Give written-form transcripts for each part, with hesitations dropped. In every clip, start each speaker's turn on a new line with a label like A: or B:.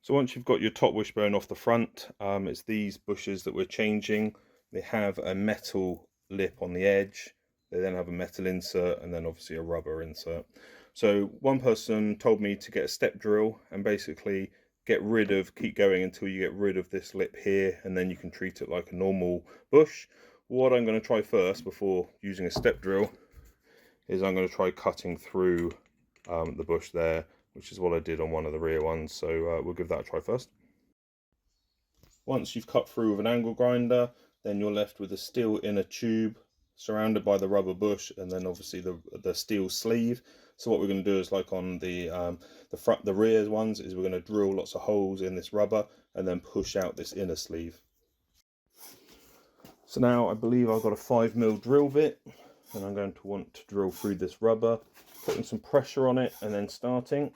A: So once you've got your top wishbone off the front, it's these bushes that we're changing. They have a metal lip on the edge, they then have a metal insert, and then obviously a rubber insert. So one person told me to get a step drill and basically keep going until you get rid of this lip here, and then you can treat it like a normal bush. What I'm going to try first before using a step drill is I'm going to try cutting through the bush there, which is what I did on one of the rear ones. So we'll give that a try first. Once you've cut through with an angle grinder, then you're left with a steel inner tube surrounded by the rubber bush, and then obviously the steel sleeve. So what we're going to do is, like on the rear ones, is we're going to drill lots of holes in this rubber and then push out this inner sleeve. So now I believe I've got a 5mm drill bit, and I'm going to want to drill through this rubber, putting some pressure on it and then starting.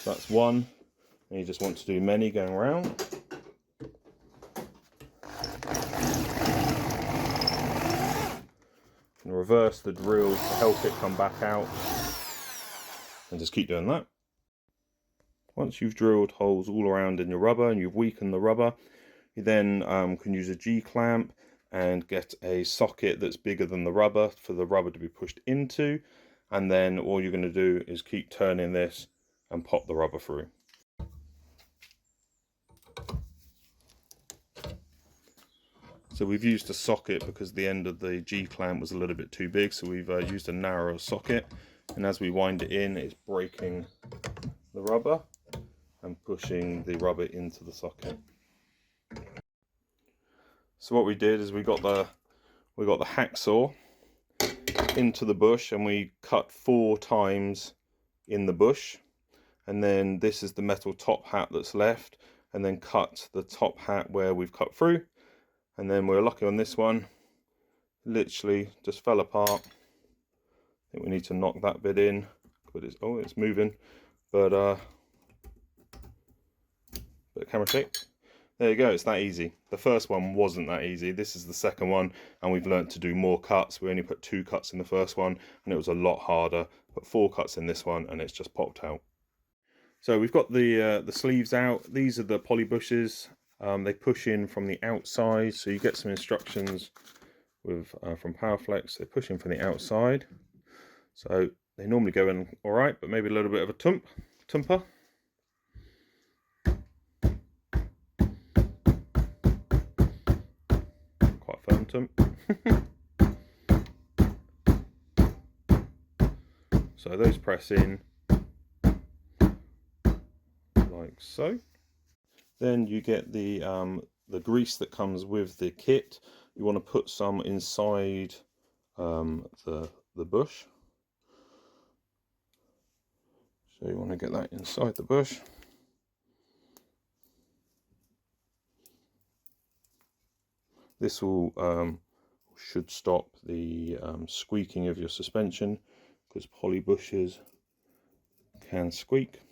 A: So that's one, and you just want to do many going around. And reverse the drill to help it come back out, and just keep doing that. Once you've drilled holes all around in your rubber and you've weakened the rubber, you then can use a G-clamp and get a socket that's bigger than the rubber for the rubber to be pushed into, and then all you're going to do is keep turning this and pop the rubber through. So we've used a socket because the end of the G-clamp was a little bit too big, so we've used a narrower socket, and as we wind it in, it's breaking the rubber and pushing the rubber into the socket. So what we did is we got the hacksaw into the bush, and we cut 4 times in the bush, and then this is the metal top hat that's left, and then cut the top hat where we've cut through. And then we're lucky on this one, literally just fell apart. I think we need to knock that bit in, but it's moving, but camera shake. There you go, it's that easy. The first one wasn't that easy. This is the second one, and we've learnt to do more cuts. We only put 2 cuts in the first one, and it was a lot harder. Put 4 cuts in this one, and it's just popped out. So we've got the sleeves out. These are the poly bushes. They push in from the outside, so you get some instructions with from Powerflex. They push in from the outside, so they normally go in all right, but maybe a little bit of a tumper. Quite a firm tump. So those press in like so. Then you get the grease that comes with the kit. You want to put some inside the bush. So you want to get that inside the bush. This will should stop the squeaking of your suspension, because poly bushes can squeak.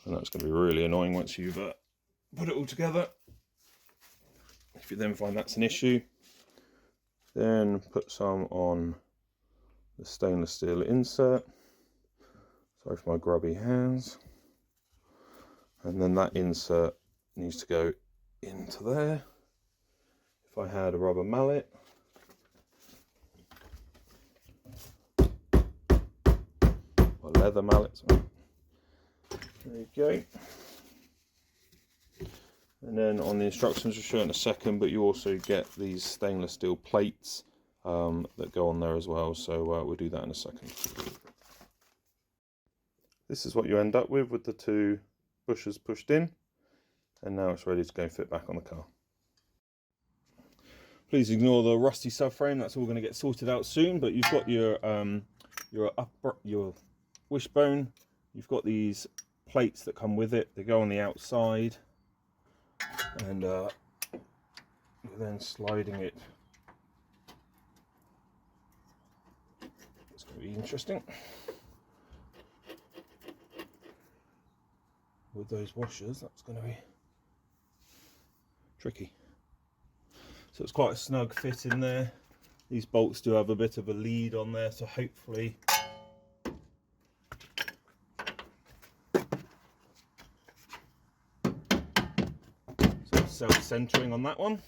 A: And that's going to be really annoying once you've put it all together. If you then find that's an issue, then put some on the stainless steel insert. Sorry for my grubby hands. And then that insert needs to go into there. If I had a rubber mallet, or leather mallet, sorry. There you go. And then on the instructions, we'll show it in a second, but you also get these stainless steel plates that go on there as well, so we'll do that in a second. This is what you end up with the 2 bushes pushed in, and now it's ready to go fit back on the car. Please ignore the rusty subframe, that's all going to get sorted out soon, but you've got your wishbone, you've got these plates that come with it. They go on the outside, and you're then sliding it. It's going to be interesting with those washers. That's going to be tricky. So it's quite a snug fit in there. These bolts do have a bit of a lead on there, so hopefully sort of self-centering on that one.